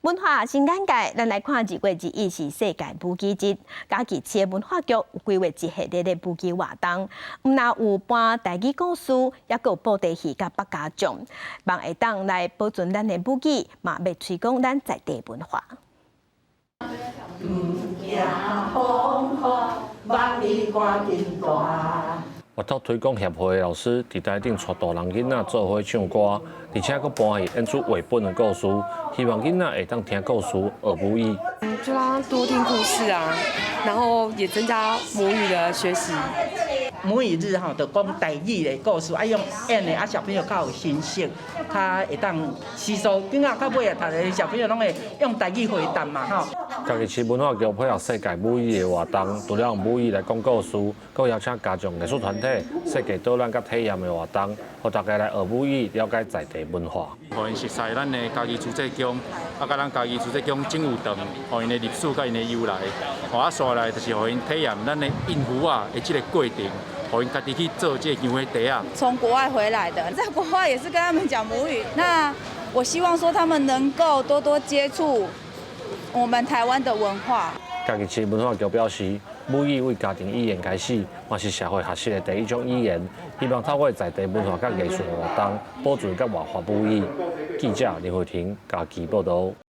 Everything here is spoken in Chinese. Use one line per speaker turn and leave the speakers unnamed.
文化新眼界，咱来看2月1日是世界舞姬节，嘉义市文化局有规划一系列的舞姬活动，唔但有搬台语故事，也有布袋戏甲百家将，望会当来保存咱的舞姬，嘛要推广咱在地文化。
活动推广协会的老师伫台顶带大人囡仔做伙唱歌，而且佫搬去演出绘本的故事，希望囡仔会当听故事学母语。
就让他多听故事啊，然后也增加母语的学习。
母语日吼，就讲台语的故事，用演的小朋友较有心性，较会当吸收。囡仔到尾啊，读的小朋友拢会用台语回答嘛吼。
嘉义市文化局配合世界母语的活动，除了用母语来讲故事，佮邀请家长艺术团体、世界导览佮体验的活动，互大家来学母语，了解在地文化。
互因熟悉咱的嘉义自治宫，甲咱嘉义自治宫政务堂，互因的历史甲因的由来，刷来就是互因体验咱的印符啊的这个过程。互因家己去做这个姜花茶啊。
从国外回来的，在国外也是跟他们讲母语。那我希望说他们能够多多接触我们台湾的文化。
嘉义市文化局表示，母语为家庭语言开始，嘛是社会学习的第一种语言。希望透过在地文化甲艺术活动，保存甲活化母语。记者林慧婷，嘉义报道。